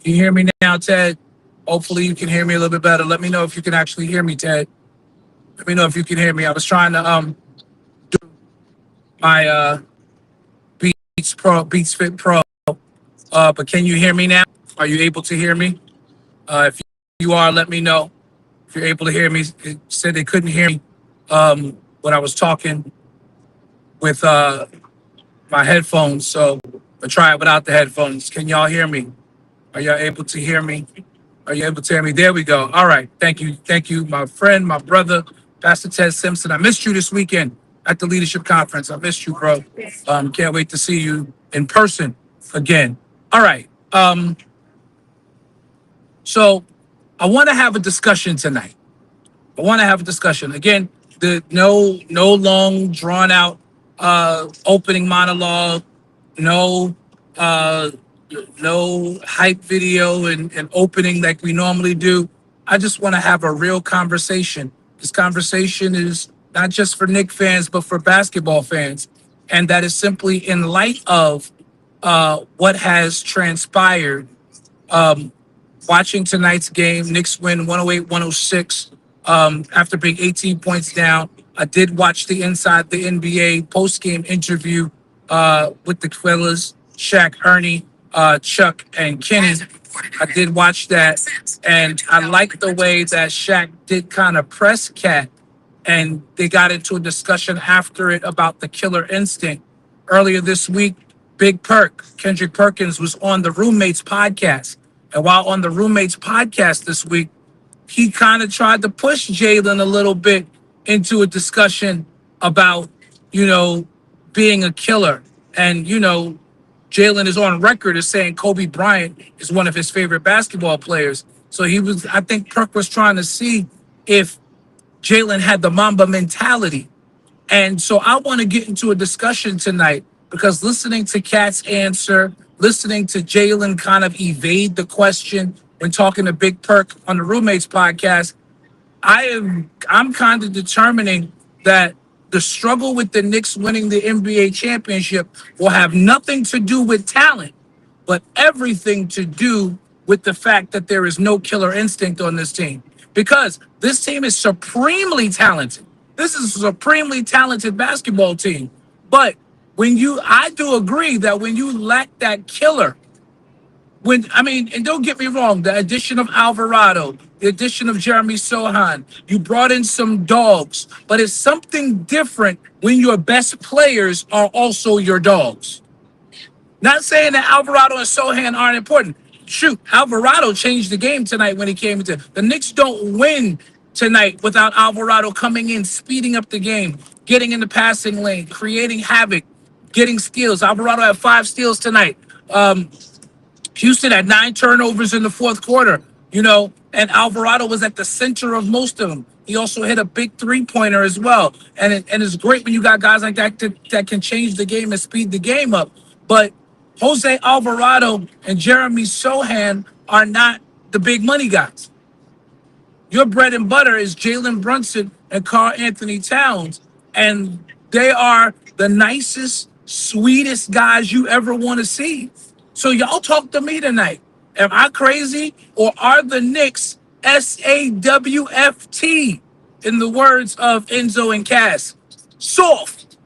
Can you hear me now, Ted? Hopefully you can hear me a little bit better. Let me know if you can actually hear me, Ted. Let me know if you can hear me. I was trying to my Beats Fit Pro. But can you hear me now? Are you able to hear me? If you are, let me know. If you're able to hear me, it said they couldn't hear me when I was talking with my headphones. So I'll try it without the headphones. Can y'all hear me? Are y'all able to hear me? Are you able to hear me? There we go. All right. Thank you. Thank you, my friend, my brother, Pastor Ted Simpson. I missed you this weekend at the leadership conference. I missed you, bro. Can't wait to see you in person again. All right. So I want to have a discussion tonight. I want to have a discussion. Again, the no long drawn out opening monologue, no uh no hype video and opening like we normally do. I just want to have a real conversation. This conversation is not just for Knick fans, but for basketball fans. And that is simply in light of what has transpired. Um, Watching tonight's game, Knicks win 108-106 after being 18 points down. I did watch the Inside the NBA post-game interview with the fellas, Shaq, Ernie, Chuck, and Kenny. I did watch that, and I like the way that Shaq did kind of press Cat, and they got into a discussion after it about the killer instinct. Earlier this week, Big Perk, Kendrick Perkins, was on the Roommates podcast. And while on the Roommates podcast this week, he kind of tried to push Jalen a little bit into a discussion about, you know, being a killer. And, Jalen is on record as saying Kobe Bryant is one of his favorite basketball players. So I think Perk was trying to see if Jalen had the Mamba mentality. And so I want to get into a discussion tonight because listening to Kat's answer, listening to Jalen kind of evade the question when talking to Big Perk on the Roommates podcast, I'm kind of determining that the struggle with the Knicks winning the NBA championship will have nothing to do with talent, but everything to do with the fact that there is no killer instinct on this team. Because this team is supremely talented. This is a supremely talented basketball team. But I do agree that when you lack that killer, and don't get me wrong, the addition of Alvarado, the addition of Jeremy Sohan, you brought in some dogs, but it's something different when your best players are also your dogs. Not saying that Alvarado and Sohan aren't important. Shoot, Alvarado changed the game tonight when he came into the Knicks. Don't win tonight without Alvarado coming in, speeding up the game, getting in the passing lane, creating havoc, getting steals. Alvarado had 5 steals tonight. Houston had 9 turnovers in the fourth quarter, and Alvarado was at the center of most of them. He also hit a big 3-pointer as well. And it's great when you got guys like that that can change the game and speed the game up. But Jose Alvarado and Jeremy Sohan are not the big money guys. Your bread and butter is Jalen Brunson and Karl Anthony Towns. And they are the nicest, sweetest guys you ever want to see. So y'all talk to me tonight. Am I crazy or are the Knicks SAWFT, in the words of Enzo and Cass? Soft.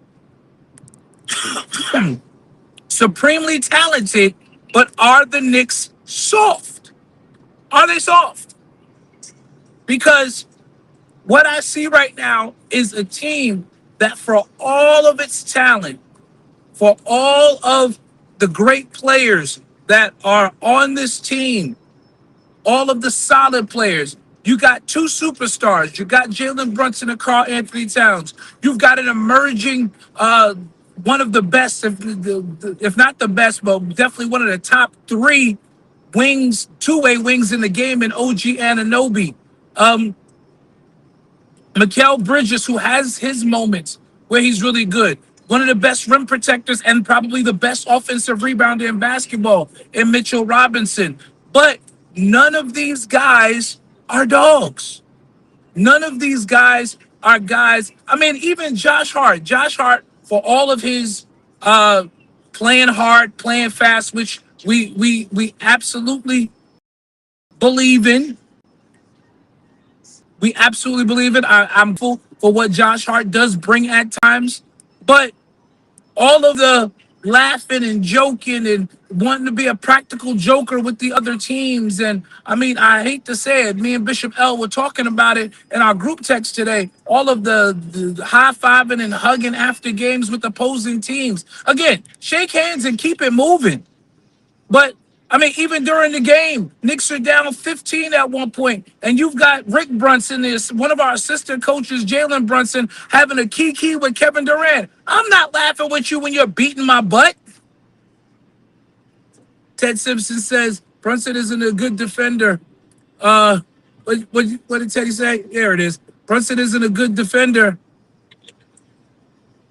Supremely talented, but are the Knicks soft? Are they soft? Because what I see right now is a team that, for all of its talent, for all of the great players that are on this team, all of the solid players, you got 2 superstars. You got Jalen Brunson and Karl Anthony Towns. You've got an emerging, one of the best, if not the best, but definitely one of the top 3 wings, 2-way wings in the game in OG Anunoby. Mikal Bridges, who has his moments where he's really good. One of the best rim protectors and probably the best offensive rebounder in basketball in Mitchell Robinson. But none of these guys are dogs. None of these guys are guys. Even Josh Hart. Josh Hart, for all of his playing hard, playing fast, which We absolutely believe in. We absolutely believe in. I'm full for what Josh Hart does bring at times, but all of the laughing and joking and wanting to be a practical joker with the other teams. And I mean, I hate to say it, me and Bishop L were talking about it in our group text today. All of the high fiving and hugging after games with opposing teams. Again, shake hands and keep it moving. But I mean, even during the game, Knicks are down 15 at one point, and you've got Rick Brunson, is one of our assistant coaches, Jalen Brunson, having a key with Kevin Durant. I'm not laughing with you when you're beating my butt. Ted Simpson says Brunson isn't a good defender. What did Teddy say? There it is. Brunson isn't a good defender.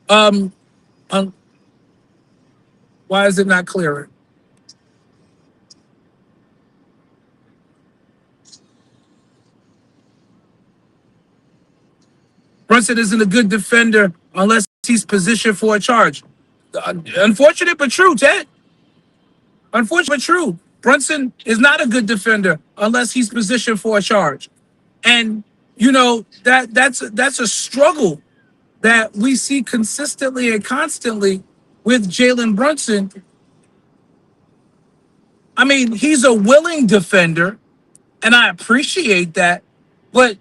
Um, um why is it not clearer? Brunson isn't a good defender unless he's positioned for a charge. Unfortunate but true, Ted. Unfortunate but true. Brunson is not a good defender unless he's positioned for a charge. And you know that's a struggle that we see consistently and constantly with Jalen Brunson. I mean, he's a willing defender, and I appreciate that. But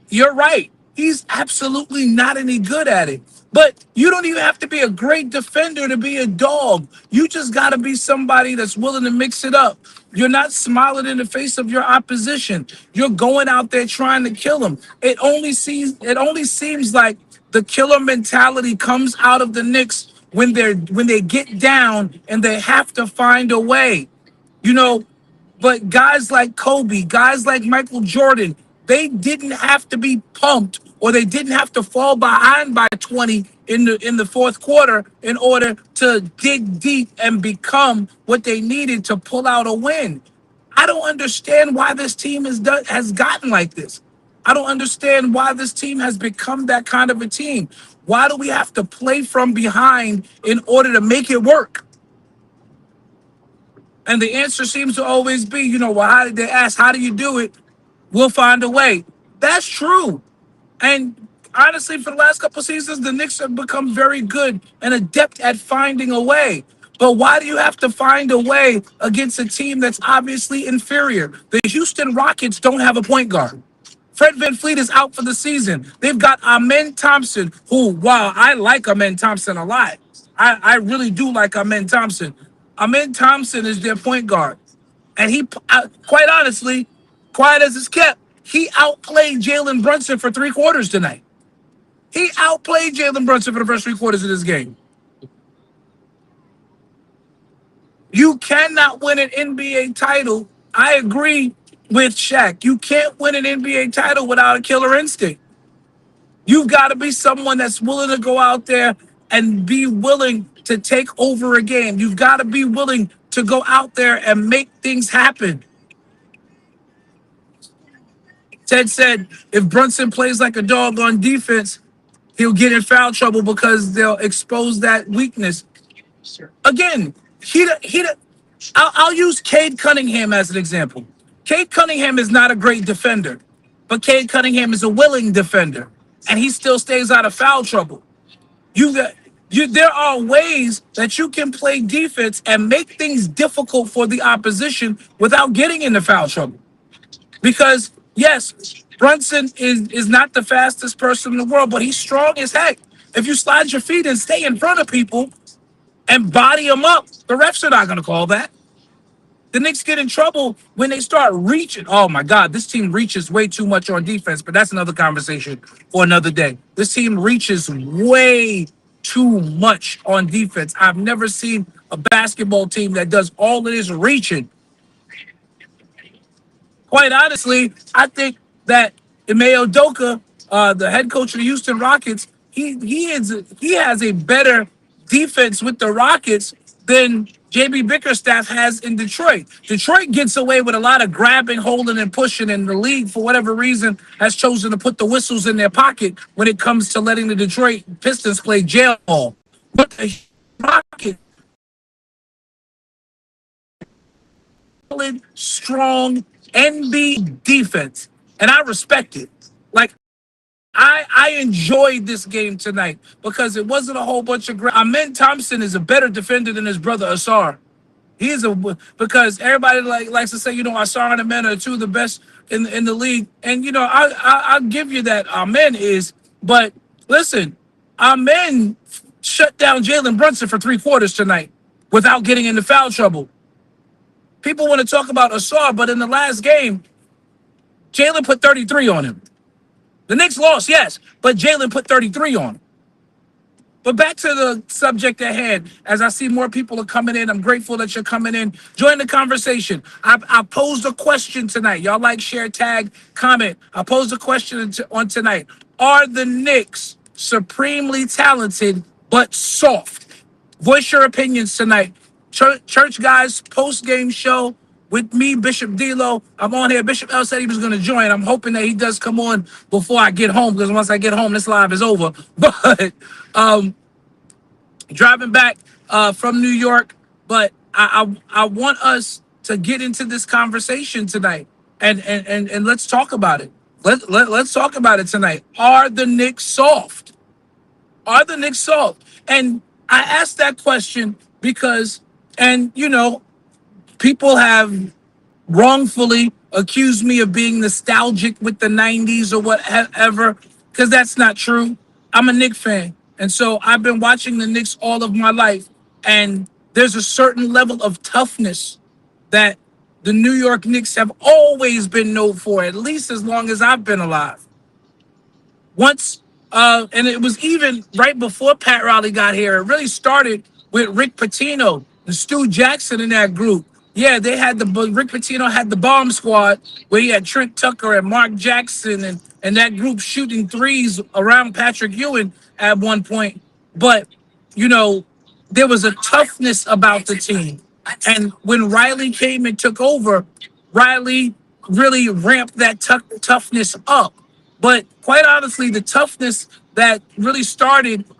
you're right. He's absolutely not any good at it. But you don't even have to be a great defender to be a dog. You just got to be somebody that's willing to mix it up. You're not smiling in the face of your opposition. You're going out there trying to kill them. It only seems like the killer mentality comes out of the Knicks when they get down and they have to find a way. You know, but guys like Kobe, guys like Michael Jordan, they didn't have to be pumped or they didn't have to fall behind by 20 in the fourth quarter in order to dig deep and become what they needed to pull out a win. I don't understand why this team has gotten like this. I don't understand why this team has become that kind of a team. Why do we have to play from behind in order to make it work? And the answer seems to always be, well, how did they ask, how do you do it? We'll find a way. That's true. And honestly, for the last couple of seasons, the Knicks have become very good and adept at finding a way. But why do you have to find a way against a team that's obviously inferior? The Houston Rockets don't have a point guard. Fred VanVleet is out for the season. They've got Amen Thompson, who, wow, I like Amen Thompson a lot. I really do like Amen Thompson. Amen Thompson is their point guard. And quite honestly, quiet as it's kept, he outplayed Jalen Brunson for 3 quarters tonight. He outplayed Jalen Brunson for the first 3 quarters of this game. You cannot win an NBA title. I agree with Shaq. You can't win an NBA title without a killer instinct. You've got to be someone that's willing to go out there and be willing to take over a game. You've got to be willing to go out there and make things happen. Ted said if Brunson plays like a dog on defense, he'll get in foul trouble because they'll expose that weakness. Again, I'll use Cade Cunningham as an example. Cade Cunningham is not a great defender, but Cade Cunningham is a willing defender, and he still stays out of foul trouble. There are ways that you can play defense and make things difficult for the opposition without getting into foul trouble. Because yes, Brunson is not the fastest person in the world, but he's strong as heck. If you slide your feet and stay in front of people and body them up, the refs are not going to call that. The Knicks get in trouble when they start reaching. Oh my God, this team reaches way too much on defense, but that's another conversation for another day. This team reaches way too much on defense. I've never seen a basketball team that does all of this reaching. Quite honestly, I think that Ime Udoka, the head coach of the Houston Rockets, he has a better defense with the Rockets than JB Bickerstaff has in Detroit. Detroit gets away with a lot of grabbing, holding, and pushing, and the league, for whatever reason, has chosen to put the whistles in their pocket when it comes to letting the Detroit Pistons play jail ball. But the Rockets solid, strong NBA defense, and I respect it. Like I enjoyed this game tonight because it wasn't a whole bunch of. Amen Thompson is a better defender than his brother Asar. He is a because everybody likes to say, Asar and Amen are two of the best in the league, and I'll give you that. Amen is, but listen, Amen shut down Jalen Brunson for 3 quarters tonight without getting into foul trouble. People want to talk about Asar, but in the last game, Jalen put 33 on him. The Knicks lost, yes, but Jalen put 33 on him. But back to the subject at hand. As I see more people are coming in, I'm grateful that you're coming in. Join the conversation. I posed a question tonight. Y'all like, share, tag, comment. I posed a question on tonight. Are the Knicks supremely talented but soft? Voice your opinions tonight. Church guys, post-game show with me, Bishop D'Lo. I'm on here. Bishop L said he was going to join. I'm hoping that he does come on before I get home, because once I get home, this live is over. But driving back from New York, but I want us to get into this conversation tonight, and let's talk about it. Let's talk about it tonight. Are the Knicks soft? Are the Knicks soft? And I asked that question because, and people have wrongfully accused me of being nostalgic with the 90s or whatever, because that's not true. I'm a Knicks fan. And so I've been watching the Knicks all of my life. And there's a certain level of toughness that the New York Knicks have always been known for, at least as long as I've been alive. Once, and it was even right before Pat Riley got here. It really started with Rick Pitino and Stu Jackson in that group. Yeah, they had Rick Pitino had the bomb squad where he had Trent Tucker and Mark Jackson and that group shooting threes around Patrick Ewing at one point. But, there was a toughness about the team. And when Riley came and took over, Riley really ramped that toughness up. But quite honestly, the toughness that really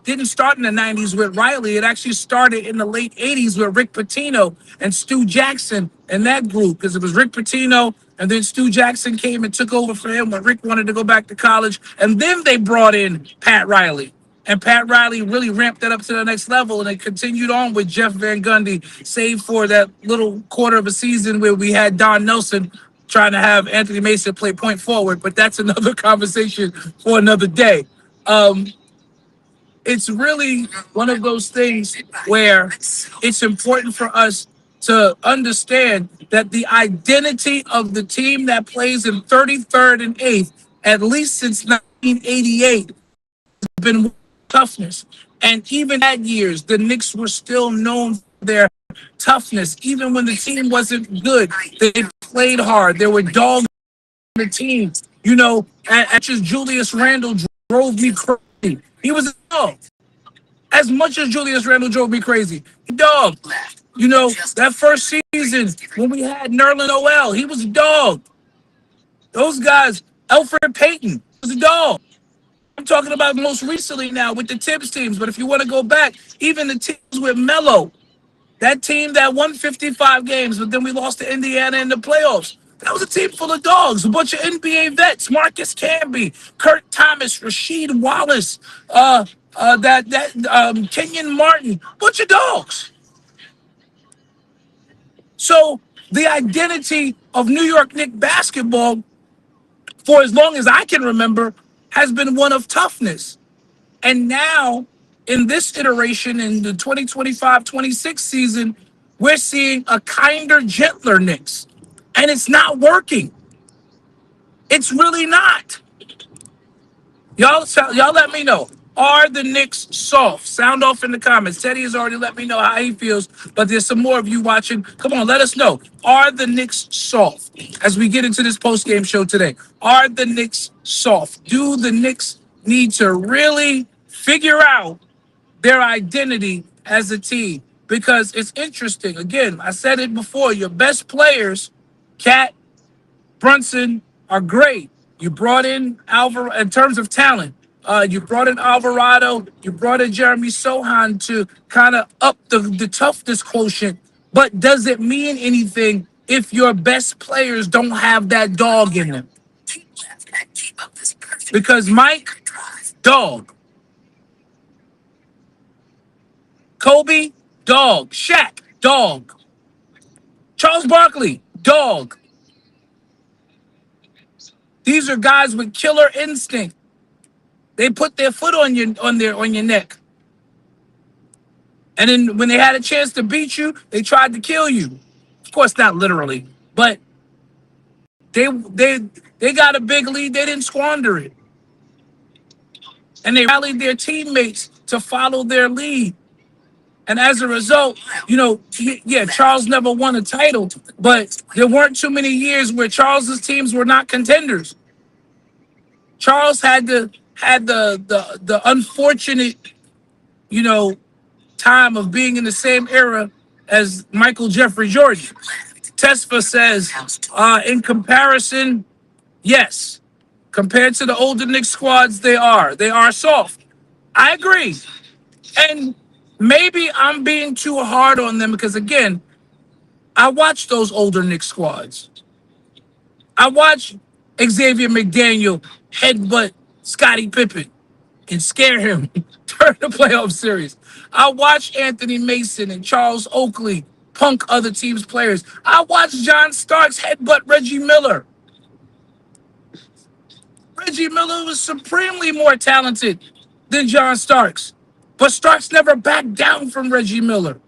didn't start in the 90s with Riley. It actually started in the late 80s with Rick Pitino and Stu Jackson and that group, because it was Rick Pitino and then Stu Jackson came and took over for him when Rick wanted to go back to college. And then they brought in Pat Riley. And Pat Riley really ramped that up to the next level, and it continued on with Jeff Van Gundy, save for that little quarter of a season where we had Don Nelson trying to have Anthony Mason play point forward, but that's another conversation for another day. It's really one of those things where it's important for us to understand that the identity of the team that plays in 33rd and 8th, at least since 1988, has been toughness. And even at years, the Knicks were still known for their toughness. Even when the team wasn't good, they played hard. There were dogs on the team. Just Julius Randle drove me crazy. He was a dog. As much as Julius Randle drove me crazy, dog. That first season when we had Nerlens Noel, he was a dog. Those guys, Elfrid Payton was a dog. I'm talking about most recently now with the Tibbs teams, but if you want to go back, even the teams with Melo, that team that won 55 games, but then we lost to Indiana in the playoffs. That was a team full of dogs, a bunch of NBA vets: Marcus Camby, Kurt Thomas, Rasheed Wallace, Kenyon Martin, bunch of dogs. So the identity of New York Knicks basketball, for as long as I can remember, has been one of toughness. And now, in this iteration, in the 2025-26 season, we're seeing a kinder, gentler Knicks. And it's not working. It's really not. Y'all let me know. Are the Knicks soft? Sound off in the comments. Teddy has already let me know how he feels, but there's some more of you watching. Come on, let us know. Are the Knicks soft? As we get into this post-game show today, are the Knicks soft? Do the Knicks need to really figure out their identity as a team? Because it's interesting. Again, I said it before. Your best players, Cat, Brunson, are great. You brought in Alvarado in terms of talent. You brought in Alvarado. You brought in Jeremy Sohan to kind of up the toughness quotient. But does it mean anything if your best players don't have that dog in them. Because Mike, dog. Kobe, dog. Shaq, dog. Charles Barkley, dog. These are guys with killer instinct. They put their foot on your neck. And then when they had a chance to beat you, they tried to kill you. Of course, not literally, but they got a big lead. They didn't squander it. And they rallied their teammates to follow their lead. And as a result, yeah, Charles never won a title, but there weren't too many years where Charles's teams were not contenders. Charles had the unfortunate, time of being in the same era as Michael Jeffrey Jordan. Tesfa says, in comparison, yes. Compared to the older Knicks squads, they are soft. I agree. And maybe I'm being too hard on them because, again, I watched those older Knicks squads. I watched Xavier McDaniel headbutt Scottie Pippen and scare him during the playoff series. I watched Anthony Mason and Charles Oakley punk other teams' players. I watched John Starks headbutt Reggie Miller. Reggie Miller was supremely more talented than John Starks, but Starks never backed down from Reggie Miller.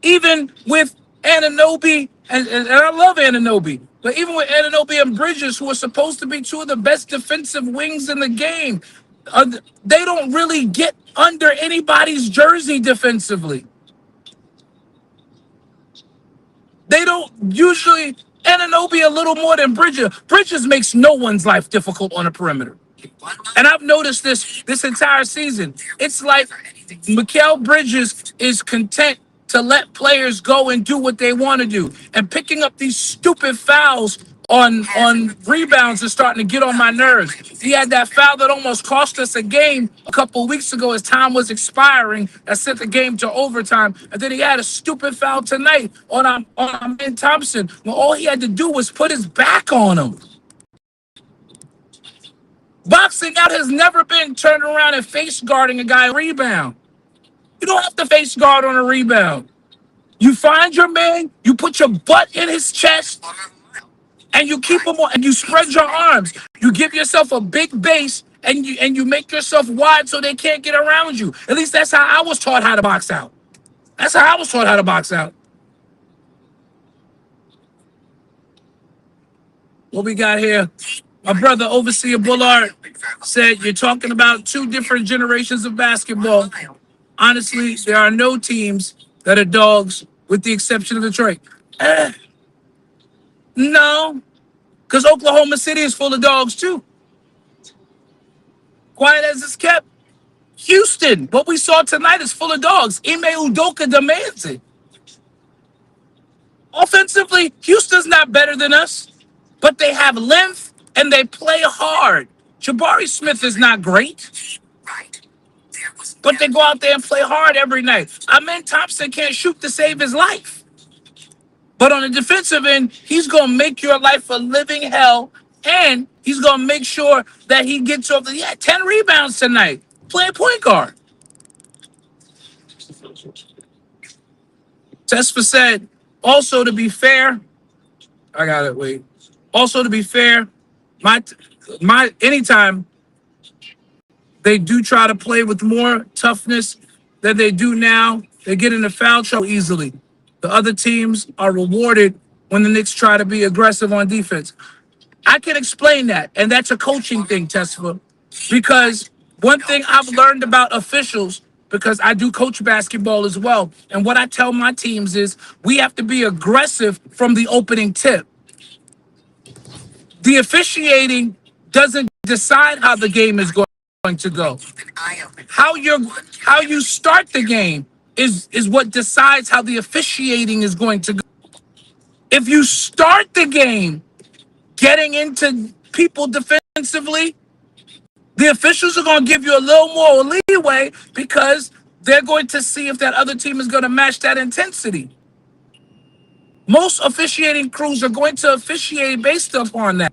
Even with Anunoby, and I love Anunoby, but even with Anunoby and Bridges, who are supposed to be two of the best defensive wings in the game, they don't really get under anybody's jersey defensively. They don't usually. Anunoby a little more than Bridges. Bridges makes no one's life difficult on the perimeter. And I've noticed this entire season. It's like Mikal Bridges is content to let players go and do what they want to do. And picking up these stupid fouls on rebounds is starting to get on my nerves. He had that foul that almost cost us a game a couple of weeks ago as time was expiring. That sent the game to overtime. And then he had a stupid foul tonight on Ben Thompson when all he had to do was put his back on him. Boxing out has never been turning around and face guarding a guy rebound. You don't have to face guard on a rebound. You find your man, you put your butt in his chest, and you keep him on, and you spread your arms. You give yourself a big base, and you make yourself wide so they can't get around you. At least that's how I was taught how to box out. That's how I was taught how to box out. What we got here? My brother, Overseer Bullard, said you're talking about two different generations of basketball. Honestly, there are no teams that are dogs with the exception of Detroit. No, because Oklahoma City is full of dogs too. Quiet as it's kept. Houston, what we saw tonight is full of dogs. Ime Udoka demands it. Offensively, Houston's not better than us, but they have length and they play hard. Jabari Smith is not great, but they go out there and play hard every night. Amen Thompson can't shoot to save his life. But on the defensive end, he's going to make your life a living hell, and he's going to make sure that he gets off the 10 rebounds tonight. Play point guard. Tesfa said, also to be fair, I got it, wait. Also to be fair, my anytime they do try to play with more toughness than they do now, they get into foul trouble easily. The other teams are rewarded when the Knicks try to be aggressive on defense. I can explain that, and that's a coaching thing, Tesfa, because one thing I've learned about officials, because I do coach basketball as well, and what I tell my teams is we have to be aggressive from the opening tip. The officiating doesn't decide how the game is going to go. How you start the game is what decides how the officiating is going to go. If you start the game getting into people defensively, the officials are going to give you a little more leeway because they're going to see if that other team is going to match that intensity. Most officiating crews are going to officiate based upon that.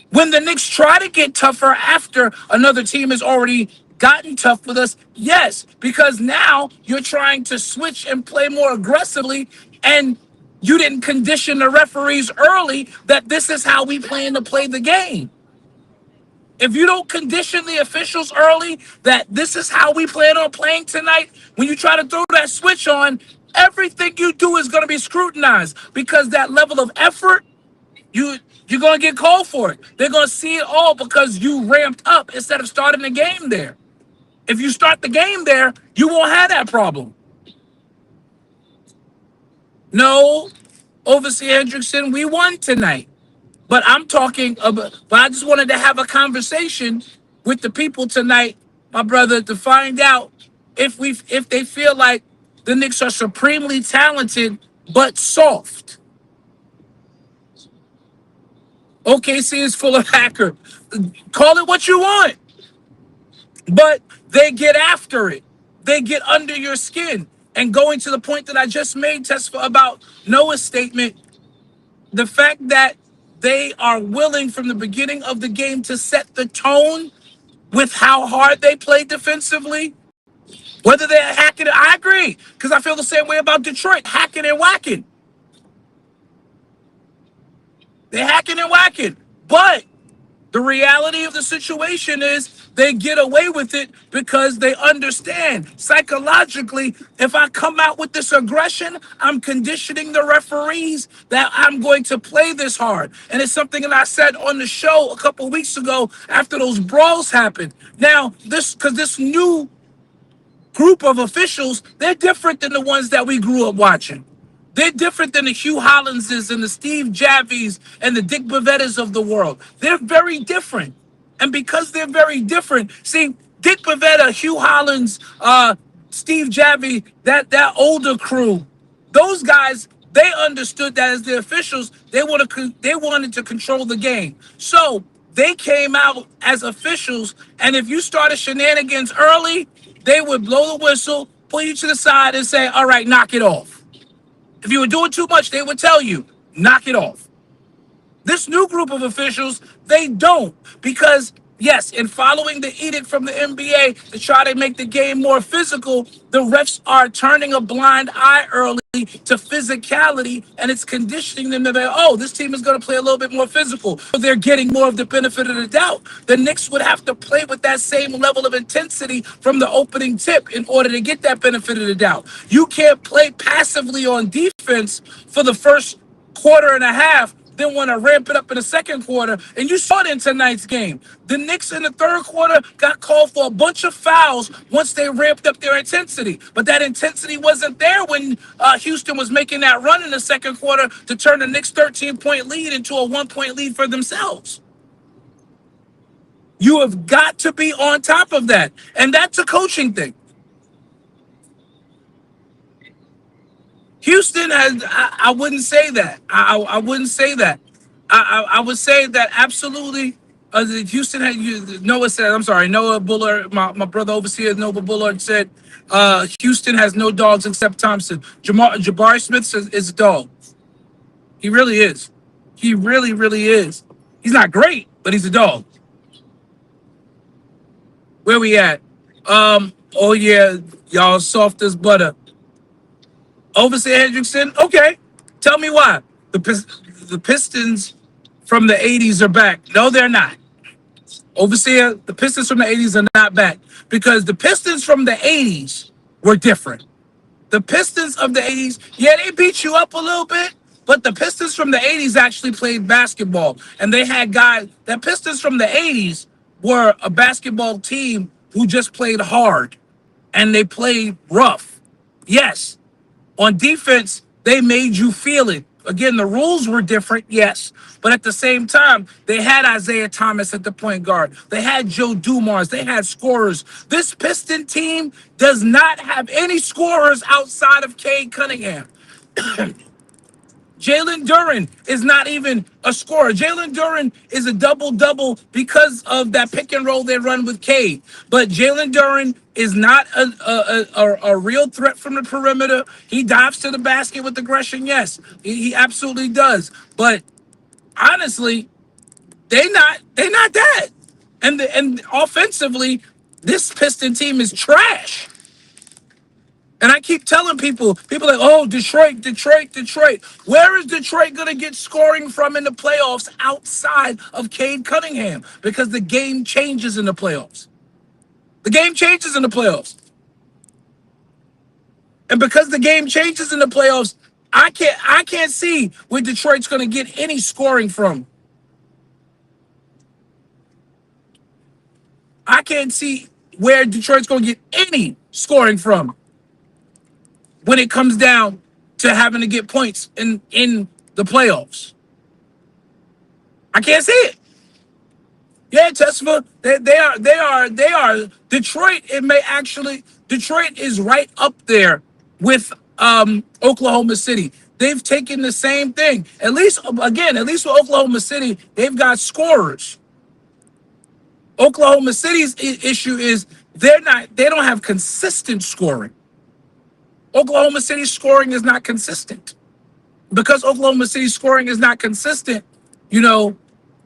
When the Knicks try to get tougher after another team has already gotten tough with us, yes, because now you're trying to switch and play more aggressively, and you didn't condition the referees early that this is how we plan to play the game. If you don't condition the officials early that this is how we plan on playing tonight, when you try to throw that switch on, everything you do is going to be scrutinized because that level of effort, you you're going to get called for it. They're going to see it all because you ramped up instead of starting the game there. If you start the game there, you won't have that problem. No, Overseer Hendrickson, we won tonight. But I'm talking about, but I just wanted to have a conversation with the people tonight, my brother, to find out if they feel like the Knicks are supremely talented but soft. OKC is full of hacker. Call it what you want, but they get after it. They get under your skin. And going to the point that I just made, Tesfa, about Noah's statement, the fact that they are willing from the beginning of the game to set the tone with how hard they play defensively, whether they're hacking it. I agree, because I feel the same way about Detroit, hacking and whacking. They're hacking and whacking. But the reality of the situation is they get away with it because they understand psychologically, if I come out with this aggression, I'm conditioning the referees that I'm going to play this hard. And it's something that I said on the show a couple weeks ago after those brawls happened. Now, this new group of officials, they're different than the ones that we grew up watching. They're different than the Hugh Hollinses and the Steve Javies and the Dick Bavettas of the world. They're very different. And because they're very different, see, Dick Bavetta, Hugh Hollins, Steve Javie, that older crew, those guys, they understood that as the officials, they wanted to control the game. So they came out as officials, and if you started shenanigans early, they would blow the whistle, pull you to the side, and say, "All right, knock it off." If you were doing too much, they would tell you, knock it off. This new group of officials, they don't. Because, yes, in following the edict from the NBA to try to make the game more physical, the refs are turning a blind eye early to physicality, and it's conditioning them to be, oh, this team is going to play a little bit more physical. So they're getting more of the benefit of the doubt. The Knicks would have to play with that same level of intensity from the opening tip in order to get that benefit of the doubt. You can't play passively on defense for the first quarter and a half, then want to ramp it up in the second quarter. And you saw it in tonight's game. The Knicks in the third quarter got called for a bunch of fouls once they ramped up their intensity. But that intensity wasn't there when Houston was making that run in the second quarter to turn the Knicks' 13-point lead into a 1-point lead for themselves. You have got to be on top of that. And that's a coaching thing. Houston has, I wouldn't say that. I wouldn't say that. I would say that absolutely. Houston had, Noah said, I'm sorry, Noah Bullard, my brother overseer, Noah Bullard said, Houston has no dogs except Thompson. Jabari Smith is a dog. He really is. He really, really is. He's not great, but he's a dog. Where we at? Oh yeah, y'all soft as butter. Overseer Hendrickson, okay. Tell me why. The Pistons from the 80s are back. No, they're not. Overseer, the Pistons from the 80s are not back because the Pistons from the 80s were different. The Pistons of the 80s, yeah, they beat you up a little bit, but the Pistons from the 80s actually played basketball. And they had guys, the Pistons from the 80s were a basketball team who just played hard and they played rough. Yes, on defense, they made you feel it. Again, the rules were different, yes. But at the same time, they had Isaiah Thomas at the point guard. They had Joe Dumars. They had scorers. This Piston team does not have any scorers outside of Cade Cunningham. Jalen Duren is not even a scorer. Jalen Duren is a double-double because of that pick and roll they run with Cade. But Jalen Duren is not a real threat from the perimeter. He dives to the basket with aggression, yes. He absolutely does. But honestly, they not that. And offensively, this Piston team is trash. And I keep telling people like, oh, Detroit, Detroit, Detroit. Where is Detroit going to get scoring from in the playoffs outside of Cade Cunningham? Because the game changes in the playoffs. The game changes in the playoffs. And because the game changes in the playoffs, I can't see where Detroit's going to get any scoring from. I can't see where Detroit's going to get any scoring from when it comes down to having to get points in the playoffs. I can't see it. Yeah, Tesla, they are Detroit. It may actually Detroit is right up there with Oklahoma City. They've taken the same thing. At least with Oklahoma City, they've got scorers. Oklahoma City's issue is they don't have consistent scoring. Oklahoma City's scoring is not consistent. Because Oklahoma City's scoring is not consistent, you know,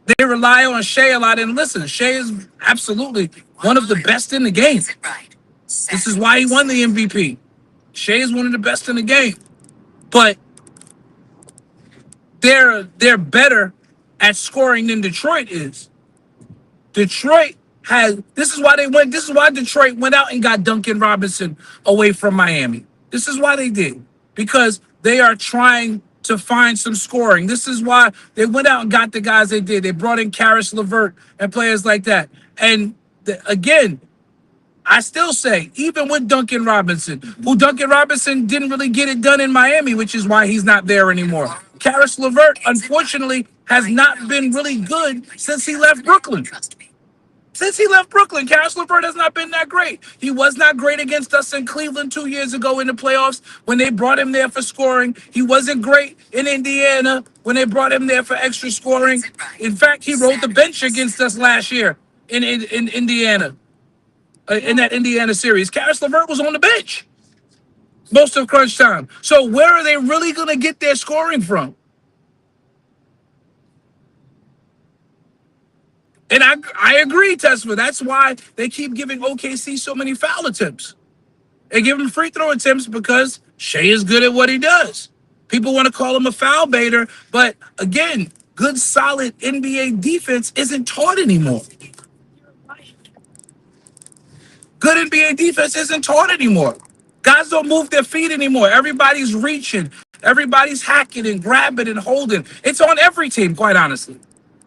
they rely on Shea a lot. And listen, Shea is absolutely one of the best in the game. This is why he won the MVP. Shea is one of the best in the game. But they're better at scoring than Detroit is. Detroit has this is why Detroit went out and got Duncan Robinson away from Miami. This is why they did. Because they are trying to find some scoring. This is why they went out and got the guys they did. They brought in Karis LeVert and players like that. And again, I still say, even with Duncan Robinson, who Duncan Robinson didn't really get it done in Miami, which is why he's not there anymore. Karis LeVert, unfortunately, has not been really good since he left Brooklyn. Karis LeVert has not been that great. He was not great against us in Cleveland 2 years ago in the playoffs when they brought him there for scoring. He wasn't great in Indiana when they brought him there for extra scoring. In fact, he rode the bench against us last year in Indiana, in that Indiana series. Karis LeVert was on the bench most of crunch time. So where are they really going to get their scoring from? And I agree, Tesla. That's why they keep giving OKC so many foul attempts. They give him free throw attempts because Shea is good at what he does. People want to call him a foul baiter, but again, good, solid NBA defense isn't taught anymore. Good NBA defense isn't taught anymore. Guys don't move their feet anymore. Everybody's reaching. Everybody's hacking and grabbing and holding. It's on every team, quite honestly.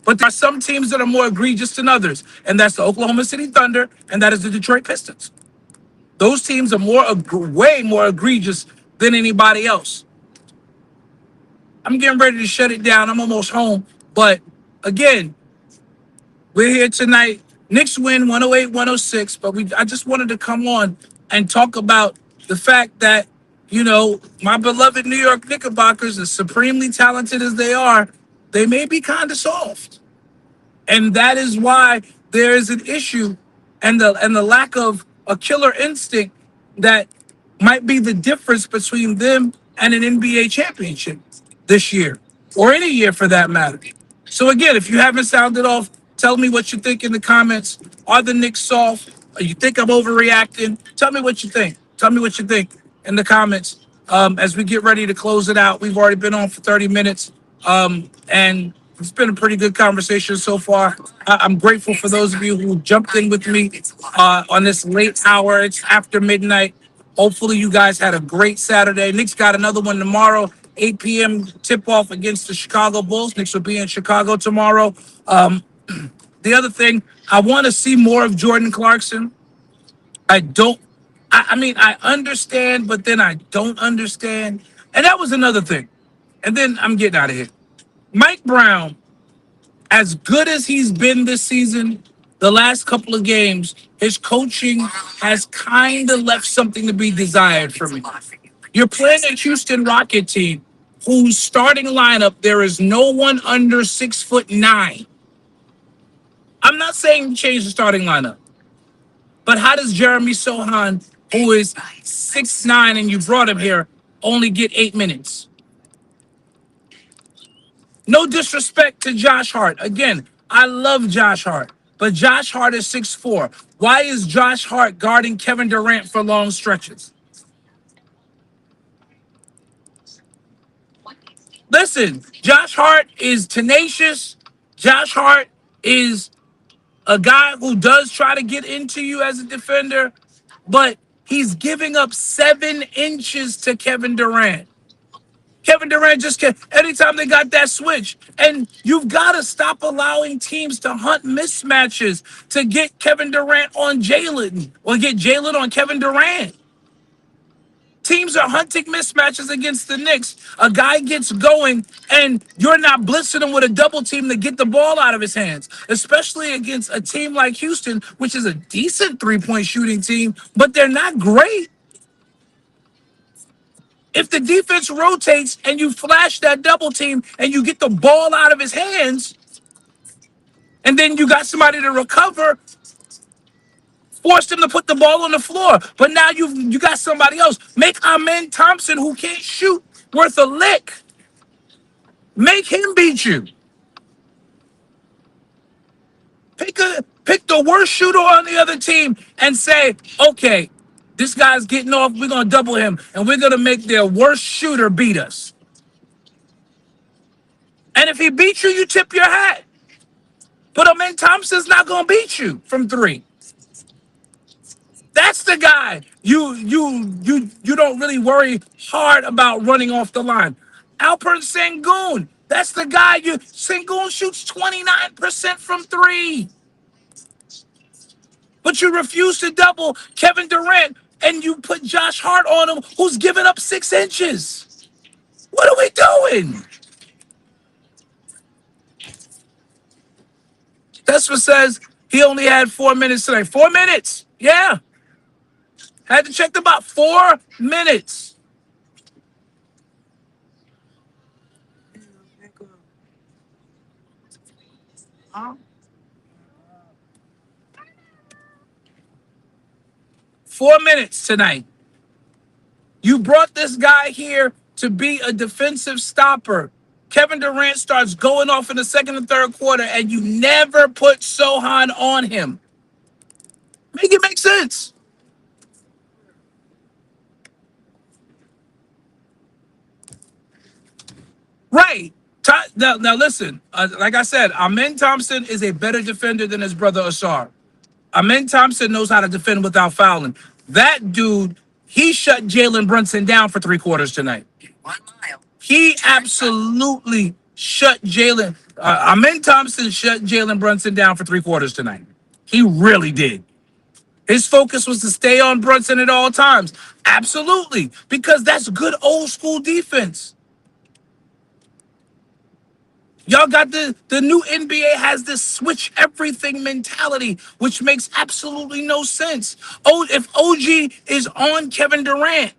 But there are some teams that are more egregious than others, and that's the Oklahoma City Thunder, and that is the Detroit Pistons. Those teams are way more egregious than anybody else. I'm getting ready to shut it down. I'm almost home. But again, we're here tonight. Knicks win 108-106, but I just wanted to come on and talk about the fact that, my beloved New York Knickerbockers, as supremely talented as they are, they may be kind of soft. And that is why there is an issue and the lack of a killer instinct that might be the difference between them and an NBA championship this year, or any year for that matter. So again, if you haven't sounded off, tell me what you think in the comments. Are the Knicks soft? Or you think I'm overreacting? Tell me what you think. Tell me what you think in the comments as we get ready to close it out. We've already been on for 30 minutes. And it's been a pretty good conversation so far. I'm grateful for those of you who jumped in with me on this late hour. It's after midnight. Hopefully you guys had a great Saturday. Knicks got another one tomorrow, 8 p.m. tip-off against the Chicago Bulls. Knicks will be in Chicago tomorrow. The other thing, I want to see more of Jordan Clarkson. I understand, but then I don't understand. And that was another thing. And then I'm getting out of here. Mike Brown, as good as he's been this season, the last couple of games, his coaching has kind of left something to be desired for me. You're playing a Houston Rocket team whose starting lineup there is no one under 6'9". I'm not saying change the starting lineup, but how does Jeremy Sohan, who is 6'9", and you brought him here, only get 8 minutes? No disrespect to Josh Hart. Again, I love Josh Hart, but Josh Hart is 6'4". Why is Josh Hart guarding Kevin Durant for long stretches? Listen, Josh Hart is tenacious. Josh Hart is a guy who does try to get into you as a defender, but he's giving up 7 inches to Kevin Durant. Kevin Durant just can't, anytime they got that switch. And you've got to stop allowing teams to hunt mismatches to get Kevin Durant on Jalen or get Jalen on Kevin Durant. Teams are hunting mismatches against the Knicks. A guy gets going, and you're not blitzing him with a double team to get the ball out of his hands, especially against a team like Houston, which is a decent three-point shooting team, but they're not great. If the defense rotates and you flash that double team and you get the ball out of his hands, and then you got somebody to recover, forced him to put the ball on the floor. But now you got somebody else. Make Amen Thompson, who can't shoot worth a lick. Make him beat you. Pick the worst shooter on the other team and say, okay, this guy's getting off. We're gonna double him, and we're gonna make their worst shooter beat us. And if he beats you, you tip your hat. But Amen Thompson's not gonna beat you from three. That's the guy you don't really worry hard about running off the line. Alperen Sengun, that's the guy Sengun shoots 29% from three. But you refuse to double Kevin Durant and you put Josh Hart on him, who's giving up 6 inches. What are we doing? That's what says he only had 4 minutes tonight. 4 minutes. Yeah. Had to check them out. 4 minutes. Huh? 4 minutes tonight. You brought this guy here to be a defensive stopper. Kevin Durant starts going off in the second and third quarter, and you never put Sohan on him. Make it make sense. Right. Now listen, like I said, Amen Thompson is a better defender than his brother Asar. Amen Thompson knows how to defend without fouling. That dude, he shut Jalen Brunson down for 3 quarters tonight. 1 mile. He absolutely shut Jalen. Amen Thompson shut Jalen Brunson down for 3 quarters tonight. He really did. His focus was to stay on Brunson at all times. Absolutely. Because that's good old school defense. Y'all got the new NBA has this switch everything mentality, which makes absolutely no sense. Oh, if OG is on Kevin Durant,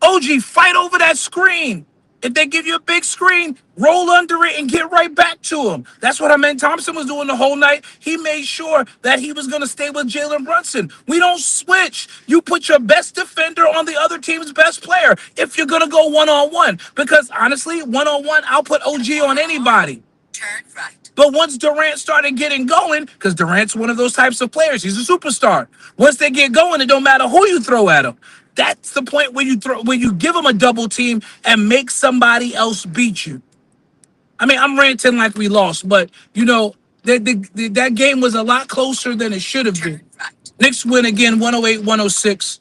OG, fight over that screen. If they give you a big screen, roll under it and get right back to him. That's what Amen Thompson was doing the whole night. He made sure that he was going to stay with Jalen Brunson. We don't switch. You put your best defender on the other team's best player if you're going to go one-on-one. Because honestly, one-on-one, I'll put OG on anybody. Turn right. But once Durant started getting going, because Durant's one of those types of players, he's a superstar. Once they get going, it don't matter who you throw at him. That's the point where you give them a double team and make somebody else beat you. I mean, I'm ranting like we lost, but that game was a lot closer than it should have been. Knicks win again, 108-106.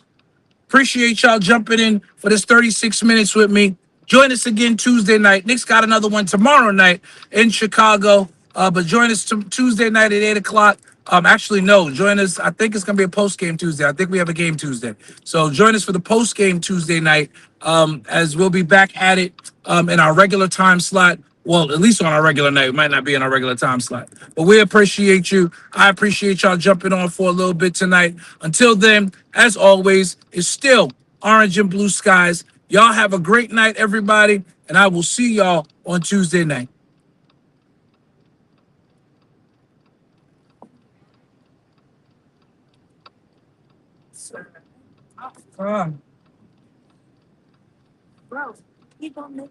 Appreciate y'all jumping in for this 36 minutes with me. Join us again Tuesday night. Knicks got another one tomorrow night in Chicago. But join us Tuesday night at 8 o'clock. Actually, no. Join us. I think it's going to be a post-game Tuesday. I think we have a game Tuesday. So join us for the post-game Tuesday night as we'll be back at it in our regular time slot. Well, at least on our regular night. It might not be in our regular time slot. But we appreciate you. I appreciate y'all jumping on for a little bit tonight. Until then, as always, it's still orange and blue skies. Y'all have a great night, everybody. and I will see y'all on Tuesday night.